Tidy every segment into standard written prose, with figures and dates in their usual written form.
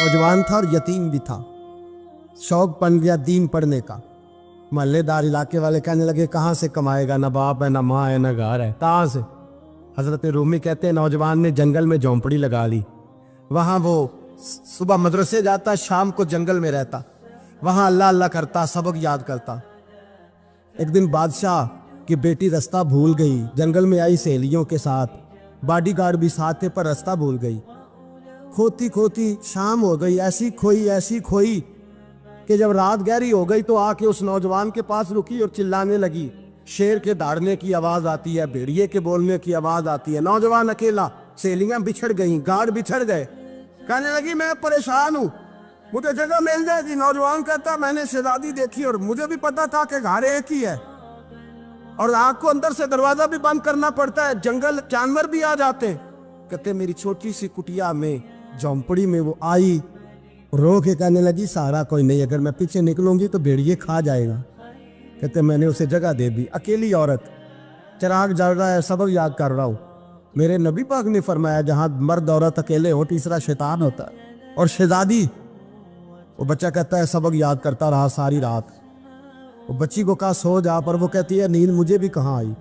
नौजवान था और यतीम भी था। शौक बन गया दीन पढ़ने का। मोहल्लेदार इलाके वाले कहने लगे कहाँ से कमाएगा, ना बाप है ना माँ है ना घर है, कहाँ से। हजरत रूमी कहते हैं नौजवान ने जंगल में झोंपड़ी लगा ली। वहाँ वो सुबह मदरसे जाता, शाम को जंगल में रहता, वहाँ अल्लाह अल्लाह करता, सबक याद करता। एक दिन बादशाह की बेटी रास्ता भूल गई, जंगल में आई सहेलियों के साथ, बॉडीगार्ड भी साथ थे पर रास्ता भूल गई। खोती खोती शाम हो गई, ऐसी खोई कि जब रात गहरी हो गई तो आके उस नौजवान के पास रुकी और चिल्लाने लगी। शेर के दहाड़ने की आवाज आती है, भेड़िए के बोलने की आवाज आती है। नौजवान अकेला, सहेलियां बिछड़ गई, गार्ड बिछड़ गए। कहने लगी मैं परेशान हूँ, मुझे जगह मिल जाएगी। नौजवान कहता मैंने शहजादी देखी और मुझे भी पता था कि घर एक ही है और आग को अंदर से दरवाजा भी बंद करना पड़ता है, जंगल जानवर भी आ जाते हैं। कहते मेरी छोटी सी कुटिया में झोंपड़ी में वो आई, रो के कहने लगी सहारा कोई नहीं, अगर मैं पीछे निकलूंगी तो भेड़िए खा जाएगा। कहते मैंने उसे जगह दे दी। अकेली औरत, चिराग जल रहा है, सबक याद कर रहा हूँ। मेरे नबी पाक ने फरमाया जहाँ मर्द औरत अकेले हो तीसरा शैतान होता है। और शहजादी, वो बच्चा कहता है सबक याद करता रहा सारी रात। वो बच्ची को कहा सो जा, पर वो कहती है नींद मुझे भी कहाँ आई।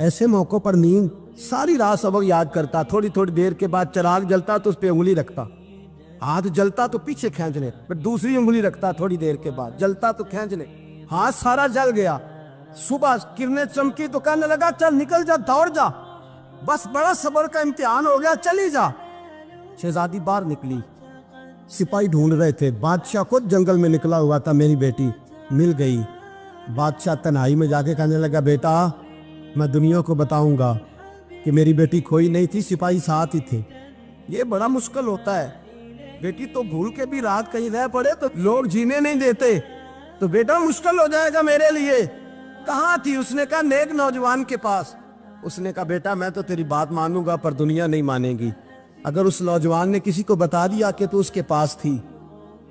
ऐसे मौक़ों पर नींद, सारी रात सबक याद करता। थोड़ी थोड़ी देर के बाद चिराग जलता तो उस पर उंगली रखता, हाथ जलता तो पीछे खींचने, फिर दूसरी उंगली रखता, थोड़ी देर के बाद जलता तो खींचने, हाथ सारा जल गया। सुबह किरणें चमकी तो कहने लगा चल निकल जा, दौड़ जा, बस बड़ा सब्र का इम्तिहान हो गया, चली जा। शहजादी बाहर निकली, सिपाही ढूंढ रहे थे। बादशाह खुद जंगल में निकला हुआ था, मेरी बेटी मिल गई। बादशाह तन्हाई में जाके कहने लगा बेटा मैं दुनिया को बताऊंगा कि मेरी बेटी खोई नहीं थी, सिपाही साथ ही थे। ये बड़ा मुश्किल होता है, बेटी तो भूल के भी रात कहीं रह पड़े तो लोग जीने नहीं देते, तो बेटा मुश्किल हो जाएगा मेरे लिए। कहाँ थी? उसने कहा नेक नौजवान के पास। उसने कहा बेटा मैं तो तेरी बात मानूंगा पर दुनिया नहीं मानेगी। अगर उस नौजवान ने किसी को बता दिया कि तू उसके पास थी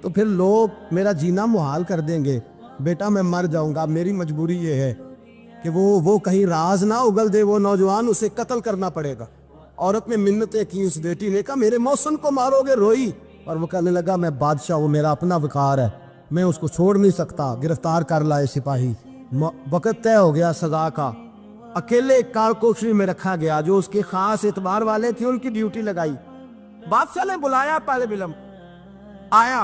तो फिर लोग मेरा जीना मुहाल कर देंगे। बेटा मैं मर जाऊंगा, मेरी मजबूरी ये है कि वो कहीं राज ना उगल दे वो नौजवान, उसे कत्ल करना पड़ेगा। औरत ने मिन्नतें की, उस बेटी ने कहा मेरे मौसम को मारोगे, रोई। और वो कहने लगा मैं बादशाह, वो मेरा अपना वकार है, मैं उसको छोड़ नहीं सकता। गिरफ्तार कर लाए सिपाही। वक्त तय हो गया सजा का। अकेले कारकोशरी में रखा गया, जो उसके खास एतबार वाले थे उनकी ड्यूटी लगाई। बादशाह ने बुलाया, पहले बिलम आया।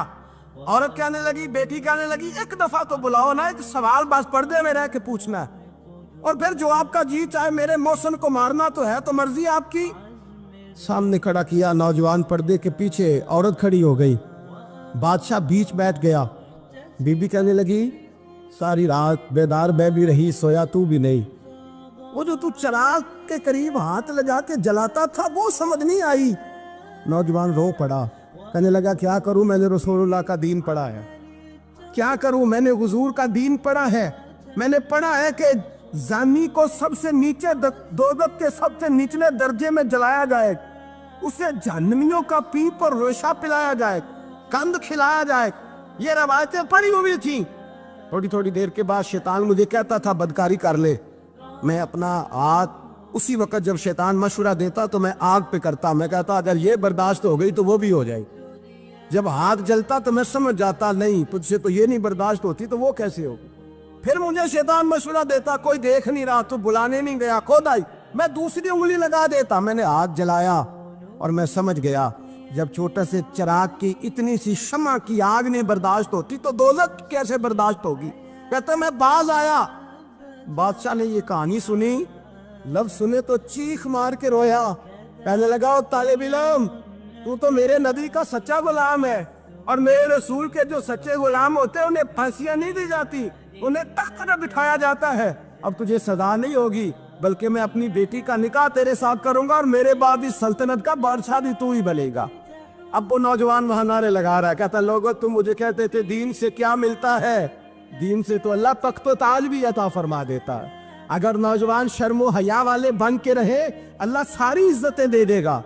औरत कहने लगी, बेटी कहने लगी एक दफा तो बुलाओ ना, एक सवाल बस पर्दे में रह के पूछना है, और फिर जो आपका जी चाहे मेरे मौसम को मारना तो है, तो मर्जी आपकी। सामने खड़ा किया, नौजवान पर्दे के पीछे, औरत खड़ी हो गई। बादशाह बीच बैठ गया। बीबी कहने लगी सारी रात बेदार मैं भी रही, सोया तू भी नहीं। वो जो तू चिराग के करीब हाथ लगा के जलाता था वो समझ नहीं आई। नौजवान रो पड़ा, कहने लगा क्या करूं, मैंने रसूलुल्लाह का दीन पढ़ा है, क्या करूं, मैंने हुजूर का दीन पढ़ा है। मैंने पढ़ा है कि जानी को सबसे नीचे दोज़ख के सबसे निचले दर्जे में जलाया जाए, उसे जहन्नमियों का पीप और रेशा पिलाया जाए, कंद खिलाया जाए। ये रवायतें पड़ी हुई थी। थोड़ी थोड़ी देर के बाद शैतान मुझे कहता था बदकारी कर ले। मैं अपना हाथ उसी वक्त जब शैतान मशवरा देता तो मैं आग पे करता। मैं कहता अगर ये बर्दाश्त हो गई तो वो भी हो जाएगी। जब हाथ जलता तो मैं समझ जाता नहीं तुझसे तो ये नहीं बर्दाश्त होती तो वो कैसे होगी। फिर मुझे शैतान मशवरा देता कोई देख नहीं रहा तो बुलाने नहीं गया, खुद आई, मैं दूसरी उंगली लगा देता। मैंने हाथ जलाया और मैं समझ गया जब छोटे से चिराग की इतनी सी शमा की आग नहीं बर्दाश्त होती तो दोज़ख कैसे बर्दाश्त होगी। कहता मैं बाज आया। बादशाह ने ये कहानी सुनी, लफ्ज सुने तो चीख मार के रोया। कहने लगा तालिब इल्म तू तो मेरे नबी का सच्चा गुलाम है, और मेरे रसूल के जो सच्चे गुलाम होते हैं उन्हें फांसियां नहीं दी जाती, उन्हें तख्त पर बिठाया जाता है। अब तुझे सजा नहीं होगी बल्कि मैं अपनी बेटी का निकाह तेरे साथ करूंगा और मेरे बाद इस सल्तनत का बादशाह भी तू ही बनेगा। अब वो नौजवान वहां नारे लगा रहा है, कहता लोगों तुम मुझे कहते थे दीन से क्या मिलता है, दीन से तो अल्लाह तख्त व ताज भी अता फरमा देता है। अगर नौजवान शर्मो हया वाले बन के रहे अल्लाह सारी इज्जतें दे देगा।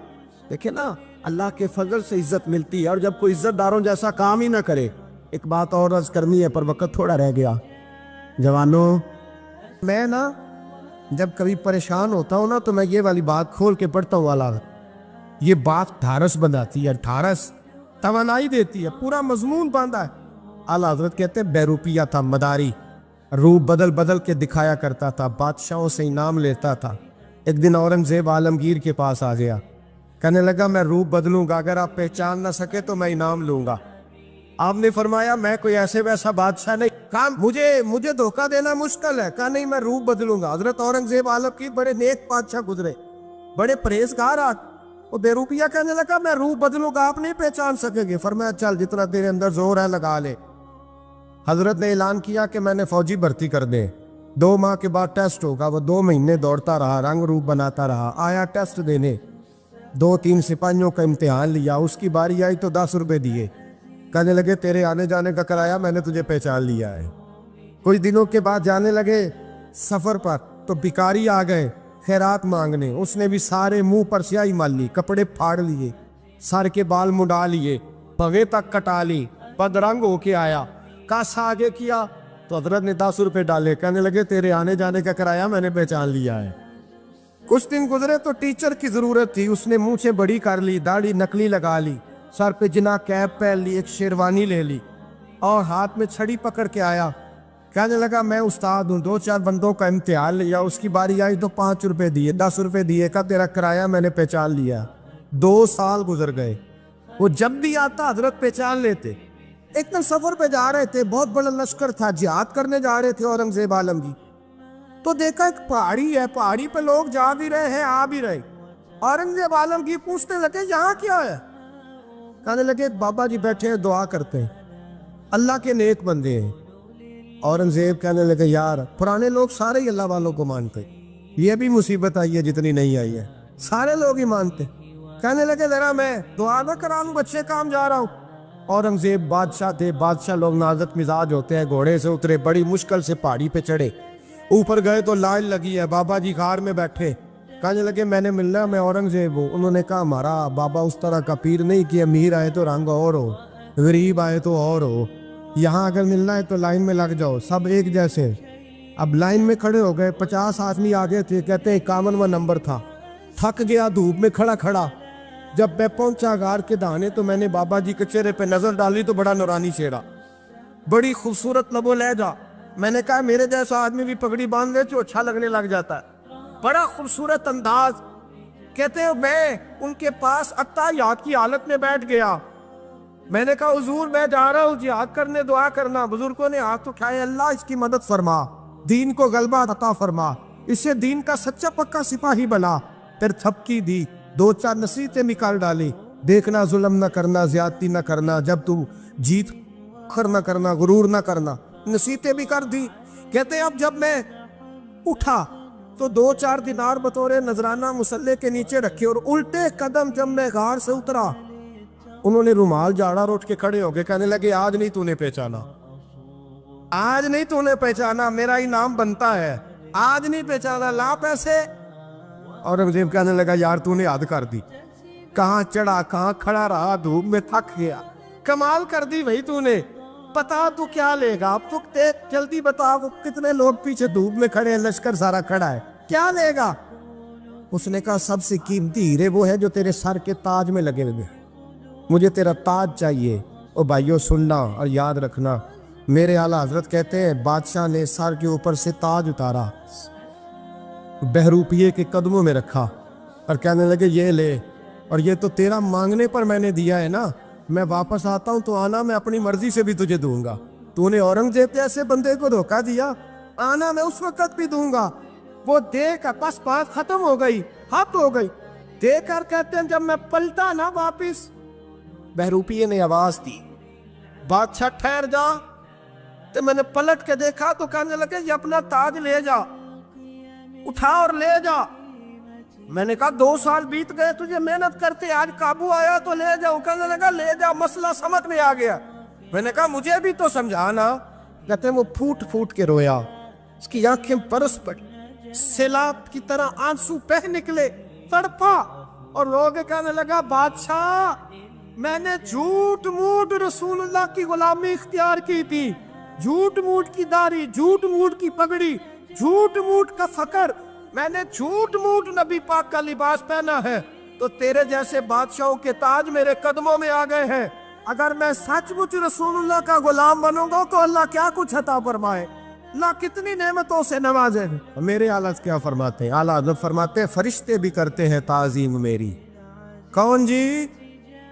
देखे ना अल्लाह के फजल से इज्जत मिलती है, और जब कोई इज्जतदारों जैसा काम ही ना करे। एक बात और अर्ज करनी है पर वक्त थोड़ा रह गया। जवानों मैं ना जब कभी परेशान होता हूँ ना तो मैं ये वाली बात खोल के पढ़ता हूँ वाला, ये बात ढारस बनाती है, ढारस توانائی دیتی ہے, پورا مضمون باندھا ہے. اعلیٰ حضرت کہتے ہیں بہروپیہ تھا, مداری, روپ بدل بدل کے دکھایا کرتا تھا, بادشاہوں سے انعام لیتا تھا. ایک دن اورنگزیب عالمگیر کے پاس آ گیا, کہنے لگا میں روپ بدلوں گا, اگر آپ پہچان نہ سکے تو میں انعام لوں گا. آپ نے فرمایا میں کوئی ایسے ویسا بادشاہ نہیں, کہا مجھے دھوکہ دینا مشکل ہے. کہا نہیں, میں روپ بدلوں گا. حضرت اورنگزیب عالمگیر بڑے نیک بادشاہ گزرے, بڑے پرہیزگار. وہ بہروپیہ کہنے لگا میں روپ بدلوں گا, آپ نہیں پہچان سکیں گے. فرمایا چل جتنا تیرے اندر زور ہے لگا لے. حضرت نے اعلان کیا کہ میں نے فوجی بھرتی کر دیں, 2 ماہ کے بعد ٹیسٹ ہوگا. وہ 2 مہینے دوڑتا رہا, رنگ روپ بناتا رہا, آیا ٹیسٹ دینے, 2-3 سپاہیوں کا امتحان لیا. اس کی باری آئی تو 10 روپے دیے, کہنے لگے تیرے آنے جانے کا کرایہ میں نے تجھے پہچان لیا ہے. کچھ دنوں کے بعد جانے لگے سفر پر, تو بھکاری آ گئے خیرات مانگنے. اس نے بھی سارے منہ پر سیاہی مال لی, کپڑے پھاڑ لیے, سر کے بال مڈا لیے, پگے تک کٹا لی, بدرنگ ہو کے آیا. کاسا آگے کیا تو حضرت نے 10 روپے ڈالے, کہنے لگے تیرے آنے جانے کا کرایہ میں نے پہچان لیا ہے. کچھ دن گزرے تو ٹیچر کی ضرورت تھی. اس نے منہ سے بڑی کر لی, داڑھی نکلی لگا لی, سر پہ جنا کیپ پہن لی, ایک شیروانی لے لی اور ہاتھ میں چھڑی پکڑ کے آیا. کہنے لگا میں استاد ہوں, 2-4 بندوں کا امتحان لیا, اس کی باری آئی تو 5 روپے دیے, 10 روپے دیے, کا تیرا کرایہ میں نے پہچان لیا. 2 سال گزر گئے. وہ جب بھی آتا حضرت پہچان لیتے. ایک دن سفر پہ جا رہے تھے, بہت بڑا لشکر تھا, جہاد کرنے جا رہے تھے اورنگزیب عالمگیر. تو دیکھا ایک پہاڑی ہے, پہاڑی پہ لوگ جا بھی رہے ہیں آ بھی رہے. اورنگزیب عالمگیر پوچھنے لگے یہاں کیا ہے؟ کہنے لگے بابا جی بیٹھے ہیں دعا کرتے ہیں, اللہ کے نیک بندے ہیں. اورنگزیب کہنے لگے یار پرانے لوگ سارے ہی اللہ والوں کو مانتے, یہ بھی مصیبت آئی ہے جتنی نہیں آئی ہے, سارے لوگ ہی مانتے. کہنے لگے ذرا میں دعا نہ کرا لوں, بچے کام جا رہا ہوں. اورنگزیب بادشاہ تھے, بادشاہ لوگ نازک مزاج ہوتے ہیں. گھوڑے سے اترے, بڑی مشکل سے پہاڑی پہ چڑھے, اوپر گئے تو لائن لگی ہے, بابا جی غار میں بیٹھے. کہنے لگے میں نے ملنا, میں اورنگزیب ہوں. انہوں نے کہا ہمارا بابا اس طرح کا پیر نہیں کہ امیر آئے تو رنگ اور ہو, غریب آئے تو اور ہو. یہاں اگر ملنا ہے تو لائن میں لگ جاؤ, سب ایک جیسے. اب لائن میں کھڑے ہو گئے, 50 آدمی آگے تھے, کہتے ہیں 51واں نمبر تھا. تھک گیا دھوپ میں کھڑا کھڑا. جب میں پہنچا غار کے دہانے تو میں نے بابا جی کے چہرے پہ نظر ڈالی تو بڑا نورانی چہرہ, بڑی خوبصورت لب و لہجہ. میں نے کہا میرے جیسا آدمی بھی پگڑی باندھ لے تو اچھا لگنے لگ جاتا ہے, بڑا خوبصورت انداز. کہتے ہیں میں ان کے پاس اتحیات کی حالت میں بیٹھ گیا. میں نے کہا حضور میں جا رہا ہوں جہاد کرنے, دعا کرنا. بزرگوں نے ہاتھ اٹھائے, اللہ اس کی مدد فرما, دین کو غلبہ عطا فرما, اسے دین کا سچا پکا سپاہی بنا. پھر تھپکی دی, 2-4 نصیحتیں نکال ڈالی. دیکھنا ظلم نہ کرنا, زیادتی نہ کرنا, جب تو جیت کر نہ کرنا, غرور نہ کرنا. نصیحتیں بھی کر دی. کہتے ہیں اب جب میں اٹھا تو 2-4 دینار بطور نذرانہ مسلح کے نیچے رکھے, اور الٹے قدم جب میں غار سے اترا انہوں نے رومال جاڑا اور اٹھ کے کھڑے ہو گئے. کہنے لگے آج نہیں تو نے پہچانا, آج نہیں تو نے پہچانا, میرا ہی نام بنتا ہے, آج نہیں پہچانا, لا پیسے. اورنگزیب کہنے لگا یار تو نے حد کر دی, کہاں چڑھا کہاں کھڑا رہا, دھوپ میں تھک گیا, کمال کر دی بھائی تو نے. بتا تو کیا لے گا, اب تو جلدی بتا, وہ کتنے لوگ پیچھے دھوپ میں کھڑے ہیں, لشکر سارا کھڑا ہے, کیا لے گا؟ اس نے کہا سب سے قیمتی ہیرے وہ ہے جو تیرے سر کے تاج میں لگے ہوئے, مجھے تیرا تاج چاہیے. او بھائیو سننا اور یاد رکھنا, میرے اعلیٰ حضرت کہتے ہیں بادشاہ نے سر کے اوپر سے تاج اتارا, بہروپیے کے قدموں میں رکھا اور کہنے لگے یہ لے, اور یہ تو تیرا مانگنے پر میں نے دیا ہے نا, میں واپس آتا ہوں تو آنا میں اپنی مرضی سے بھی تجھے دوں گا. تو نے اورنگزیب جیسے بندے کو دھوکہ دیا, آنا میں اس وقت بھی دوں گا. وہ دے کر بس بات ختم ہو گئی, حد ہو گئی. دے کر کہتے ہیں جب میں پلٹا نا واپس, بہروپیے نے آواز دی بادشاہ ٹھہر جا. تو میں نے پلٹ کے دیکھا تو کہنے لگے یہ اپنا تاج لے جا, اٹھا اور لے جا. میں نے کہا 2 سال بیت گئے تجھے محنت کرتے, آج قابو آیا تو لے جاؤ. کہنے لگا لے جا, مسئلہ سمجھ میں آ گیا. میں نے کہا مجھے بھی تو سمجھانا. کہتے ہیں وہ پھوٹ پھوٹ کے رویا, اس کی آنکھیں برس پڑی, سیلاب کی طرح آنسو بہہ نکلے, تڑپا اور رو کے کہنے لگا بادشاہ میں نے جھوٹ موٹ رسول اللہ کی غلامی اختیار کی تھی, جھوٹ موٹ کی داڑھی, جھوٹ موٹ کی پگڑی, جھوٹ موٹ کا فقر, میں نے جھوٹ موٹ نبی پاک کا لباس پہنا ہے, تو تیرے جیسے بادشاہوں کے تاج میرے قدموں میں آ گئے ہیں. अगर मैं सचमुच रसूलुल्लाह का गुलाम बनूंगा तो अल्लाह क्या कुछ अता फरमाए, अल्लाह कितनी नेमतों से नवाजे। मेरे आला क्या फरमाते हैं, आला हज़रत फरमाते हैं फरिश्ते भी करते हैं ताज़ीम मेरी। कौन जी?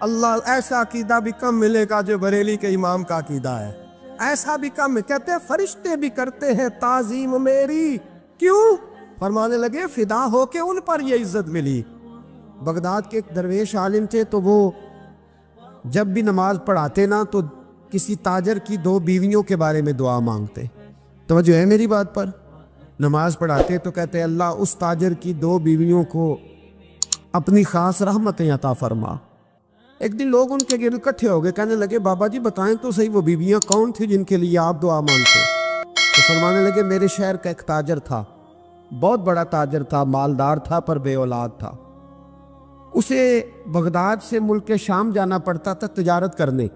अल्लाह। ऐसा अकीदा भी कम मिलेगा जो बरेली के इमाम का अकीदा है, ऐसा भी कम। कहते हैं फरिश्ते भी करते हैं ताज़ीम मेरी। क्यों? फरमाने लगे फिदा हो के उन पर ये इज्जत मिली। बगदाद के एक दरवेश आलिम थे, तो वो जब भी नमाज पढ़ाते ना तो किसी ताजर की 2 बीवियों के बारे में दुआ मांगते। तो जो है मेरी बात पर, नमाज पढ़ाते तो कहते अल्लाह उस ताजर की 2 बीवियों को अपनी खास रहमतें अता फरमा। एक दिन लोग उनके गिर्द इकट्ठे हो गए, कहने लगे बाबा जी बताएं तो सही वो बीवियां कौन थी जिनके लिए आप दुआ मांगते। तो फरमाने लगे मेरे शहर का एक ताजर था, बहुत बड़ा ताजर था, मालदार था पर बे औलाद था। उसे बगदाद से मुल्क शाम जाना पड़ता था तिजारत करने,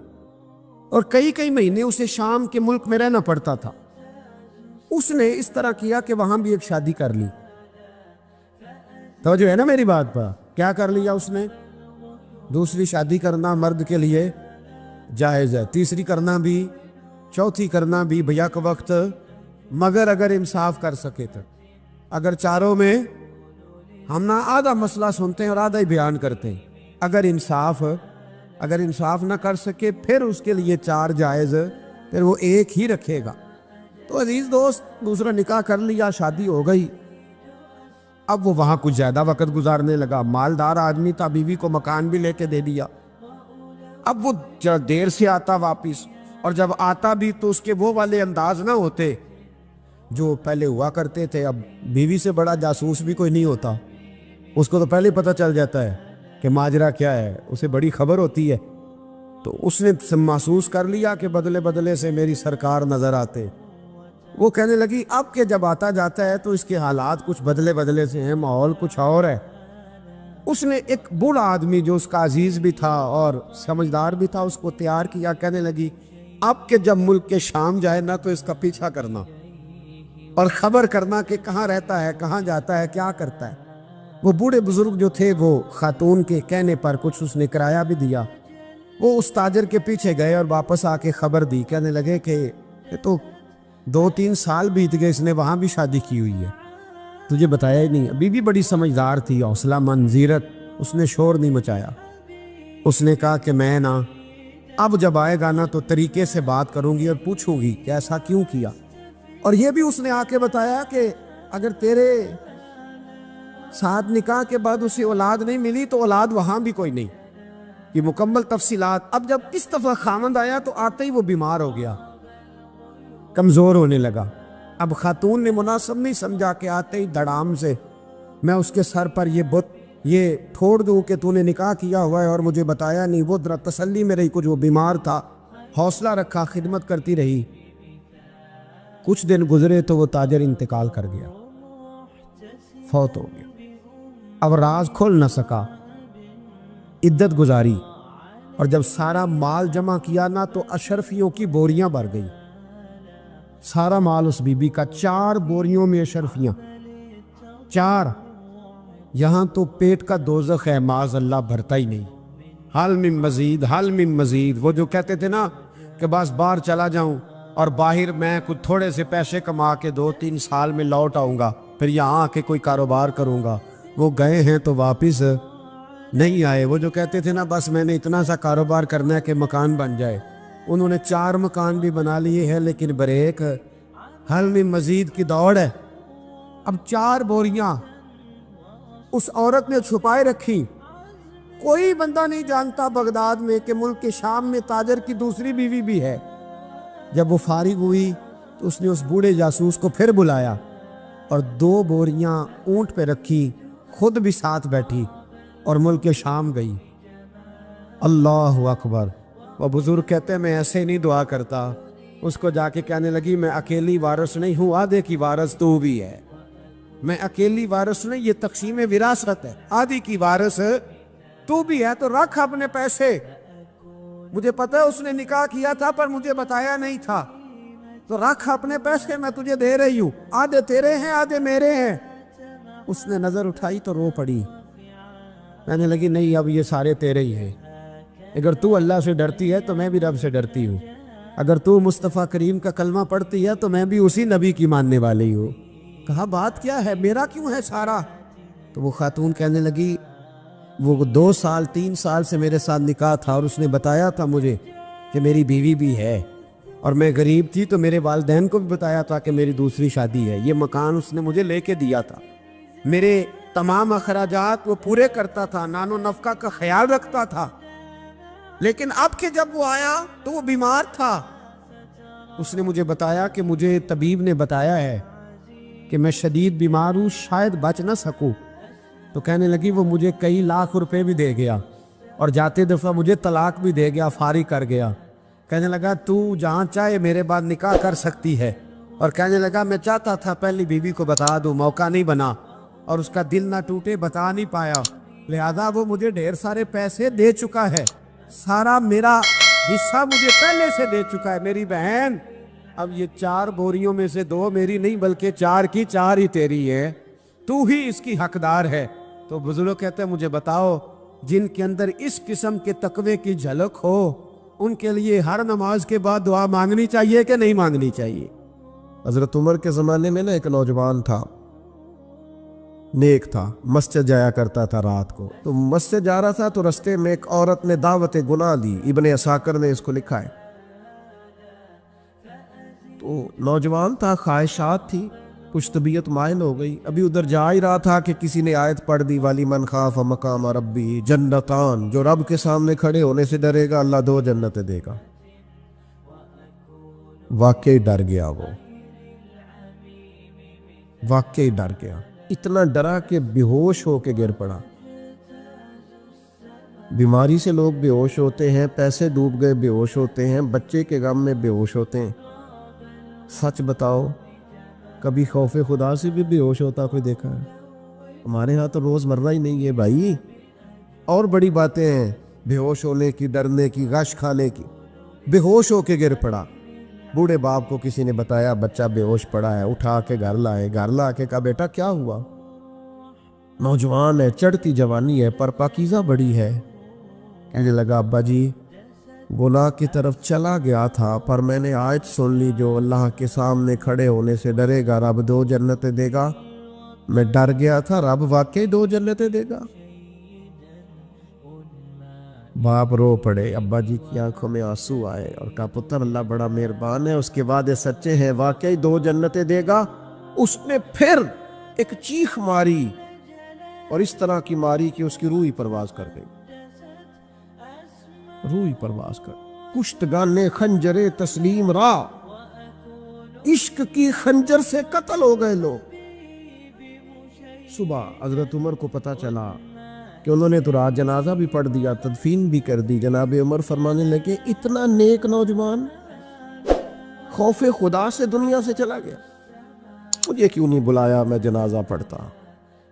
और कई कई महीने उसे शाम के मुल्क में रहना पड़ता था। उसने इस तरह किया कि वहां भी एक शादी कर ली। तो जो है ना मेरी बात पर, क्या कर लिया उसने? दूसरी शादी करना मर्द के लिए जायज़ है, तीसरी करना भी, चौथी करना भी भैया का वक्त, मगर अगर इंसाफ कर सके तो। अगर चारों में हम ना आधा मसला सुनते हैं और आधा ही बयान करते हैं, अगर इंसाफ ना कर सके फिर उसके लिए 4 जायज़, फिर वो एक ही रखेगा। तो अजीज दोस्त, दूसरा निकाह कर लिया, शादी हो गई। अब वो वहाँ कुछ ज़्यादा वक्त गुजारने लगा, मालदार आदमी था, बीवी को मकान भी लेके दे दिया। अब वो जरा देर से आता वापिस, और जब आता भी तो उसके वो वाले अंदाज ना होते जो पहले हुआ करते थे। अब बीवी से बड़ा जासूस भी कोई नहीं होता, उसको तो पहले पता चल जाता है कि माजरा क्या है, उसे बड़ी खबर होती है। तो उसने महसूस कर लिया कि बदले बदले से मेरी सरकार नज़र आते। वो कहने लगी अब के जब आता जाता है तो इसके हालात कुछ बदले बदले से हैं, माहौल कुछ और है। उसने एक बूढ़ा आदमी जो उसका अजीज भी था और समझदार भी था उसको तैयार किया। कहने लगी अब के जब मुल्क के शाम जाए ना तो इसका पीछा करना और खबर करना कि कहाँ रहता है, कहाँ जाता है, क्या करता है। वो बूढ़े बुजुर्ग जो थे वो खातून के कहने पर कुछ उसने किराया भी दिया। वो उस ताजर के पीछे गए और वापस आके खबर दी। कहने लगे कि ये तो 2-3 साल बीत गए, इसने वहाँ भी शादी की हुई है, तुझे बताया ही नहीं। बीवी बड़ी समझदार थी, हौसला मंजीरत, उसने शोर नहीं मचाया। उसने कहा कि मैं ना अब जब आएगा ना तो तरीके से बात करूंगी और पूछूंगी कि ऐसा क्यों किया। और ये भी उसने आके बताया कि अगर तेरे साथ निकाह के बाद उसे औलाद नहीं मिली तो औलाद वहां भी कोई नहीं, कि मुकम्मल तफसीलात। अब जब इस दफा खामंद आया तो आते ही वो बीमार हो गया, कमजोर होने लगा। अब खातून ने मुनासिब नहीं समझा कि आते ही धड़ाम से मैं उसके सर पर ये बुत ये छोड़ दूं कि तूने निकाह किया हुआ है और मुझे बताया नहीं। वो जरा तसल्ली में रही, कुछ वो बीमार था, हौसला रखा, खिदमत करती रही। कुछ दिन गुजरे तो वो ताजर इंतकाल कर गया, फौत हो गया। अब राज खोल न सका, इद्दत गुजारी, और जब सारा माल जमा किया ना तो अशरफियों की बोरियां भर गई। सारा माल उस बीबी का, 4 बोरियों में अशरफियां, 4। यहां तो पेट का दोज़ख है, माज़ अल्लाह भरता ही नहीं। हाल में मजीद, हाल में मजीद। वो जो कहते थे ना कि बस बाहर चला जाऊं और बाहर मैं कुछ थोड़े से पैसे कमा के 2-3 साल में लौट आऊंगा, फिर यहाँ आके कोई कारोबार करूंगा, वो गए हैं तो वापस नहीं आए। वो जो कहते थे ना बस मैंने इतना सा कारोबार करना है कि मकान बन जाए, उन्होंने 4 मकान भी बना लिए हैं, लेकिन ब्रेक हल में मजीद की दौड़ है। अब 4 बोरियां उस औरत ने छुपाए रखी। कोई बंदा नहीं जानता बगदाद में कि मुल्क के शाम में ताजर की दूसरी बीवी भी है। जब वो फारिग हुई तो उसने उस बूढ़े जासूस को फिर बुलाया और 2 बोरियां ऊंट पे रखी, खुद भी साथ बैठी और मुल्क के शाम गई। अल्लाह अकबर। वो बुजुर्ग कहते हैं मैं ऐसे नहीं दुआ करता। उसको जाके कहने लगी मैं अकेली वारिस नहीं हूँ, आधे की वारिस तू भी है। मैं अकेली वारिस नहीं, ये तक़सीम विरासत है, आधी की वारिस तू भी है। तो रख अपने पैसे, मुझे पता है उसने निकाह किया था पर मुझे बताया नहीं था, तो रख अपने पैसे, मैं तुझे दे रही हूँ, आधे तेरे हैं आधे मेरे हैं। उसने नजर उठाई तो रो पड़ी, कहने लगी नहीं अब ये सारे तेरे ही हैं, اگر تو اللہ سے ڈرتی ہے تو میں بھی رب سے ڈرتی ہوں، اگر تو مصطفیٰ کریم کا کلمہ پڑھتی ہے تو میں بھی اسی نبی کی ماننے والی ہوں۔ کہا بات کیا ہے، میرا کیوں ہے سارا؟ تو وہ خاتون کہنے لگی وہ 2 سال 3 سال سے میرے ساتھ نکاح تھا اور اس نے بتایا تھا مجھے کہ میری بیوی بھی ہے، اور میں غریب تھی تو میرے والدین کو بھی بتایا تھا کہ میری دوسری شادی ہے۔ یہ مکان اس نے مجھے لے کے دیا تھا، میرے تمام اخراجات وہ پورے کرتا تھا، نان و نفقہ کا خیال رکھتا تھا، لیکن اب کہ جب وہ آیا تو وہ بیمار تھا۔ اس نے مجھے بتایا کہ مجھے طبیب نے بتایا ہے کہ میں شدید بیمار ہوں، شاید بچ نہ سکوں۔ تو کہنے لگی وہ مجھے کئی لاکھ روپے بھی دے گیا اور جاتے دفعہ مجھے طلاق بھی دے گیا، فارغ کر گیا۔ کہنے لگا تو جہاں چاہے میرے بعد نکاح کر سکتی ہے، اور کہنے لگا میں چاہتا تھا پہلی بیوی کو بتا دوں، موقع نہیں بنا اور اس کا دل نہ ٹوٹے، بتا نہیں پایا، لہذا وہ مجھے ڈھیر سارے پیسے دے چکا ہے، سارا میرا حصہ مجھے پہلے سے دے چکا ہے۔ میری بہن اب یہ 4 بوریوں میں سے 2 میری نہیں بلکہ 4 کی 4 ہی تیری ہے، تو ہی اس کی حقدار ہے۔ تو بزرگ کہتے ہیں مجھے بتاؤ جن کے اندر اس قسم کے تقوی کی جھلک ہو ان کے لیے ہر نماز کے بعد دعا مانگنی چاہیے کہ نہیں مانگنی چاہیے؟ حضرت عمر کے زمانے میں ایک نوجوان تھا، نیک تھا، مسجد جایا کرتا تھا رات کو۔ تو مسجد جا رہا تھا تو رستے میں ایک عورت نے دعوت گناہ دی، ابن عساکر نے اس کو لکھا ہے۔ تو نوجوان تھا، خواہشات تھی، کچھ طبیعت مائل ہو گئی، ابھی ادھر جا ہی رہا تھا کہ کسی نے آیت پڑھ دی والی من خاف مقام ربی جنتان، جو رب کے سامنے کھڑے ہونے سے ڈرے گا اللہ 2 جنتیں دے گا۔ واقعی ڈر گیا، وہ واقعی ڈر گیا، اتنا ڈرا کہ بے ہوش ہو کے گر پڑا۔ بیماری سے لوگ بے ہوش ہوتے ہیں، پیسے ڈوب گئے بے ہوش ہوتے ہیں، بچے کے غم میں بے ہوش ہوتے ہیں۔ سچ بتاؤ کبھی خوف خدا سے بھی بے ہوش ہوتا کوئی دیکھا ہے؟ ہمارے ہاں تو روز مرہ ہی نہیں ہے بھائی، اور بڑی باتیں ہیں بے ہوش ہونے کی، ڈرنے کی، غش کھانے کی۔ بے ہوش ہو کے گر پڑا، بوڑھے باپ کو کسی نے بتایا بچہ بے ہوش پڑا ہے، اٹھا کے گھر لائے، گھر لا کے کہا بیٹا کیا ہوا؟ نوجوان ہے، چڑھتی جوانی ہے پر پاکیزہ بڑی ہے۔ کہنے لگا ابا جی گناہ کی طرف چلا گیا تھا پر میں نے آیت سن لی جو اللہ کے سامنے کھڑے ہونے سے ڈرے گا رب 2 جنتیں دے گا، میں ڈر گیا تھا، رب واقعی 2 جنتیں دے گا۔ باپ رو پڑے، ابا جی کی آنکھوں میں آنسو آئے اور کہا پتر اللہ بڑا مہربان ہے، اس کے وعدے سچے ہیں، واقعی 2 جنتیں دے گا۔ اس نے پھر ایک چیخ ماری اور اس طرح کی ماری کہ اس کی روح ہی پرواز کر گئی، روح ہی پرواز کر۔ کشتگان خنجر تسلیم را، عشق کی خنجر سے قتل ہو گئے لوگ۔ صبح حضرت عمر کو پتا چلا کہ انہوں نے تو رات جنازہ بھی پڑھ دیا، تدفین بھی کر دی۔ جناب عمر فرمانے لگے اتنا نیک نوجوان خوف خدا سے دنیا سے چلا گیا، مجھے کیوں نہیں بلایا میں جنازہ پڑھتا؟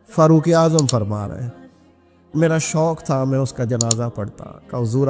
فاروق اعظم فرما رہے ہیں میرا شوق تھا میں اس کا جنازہ پڑھتا، کہ حضور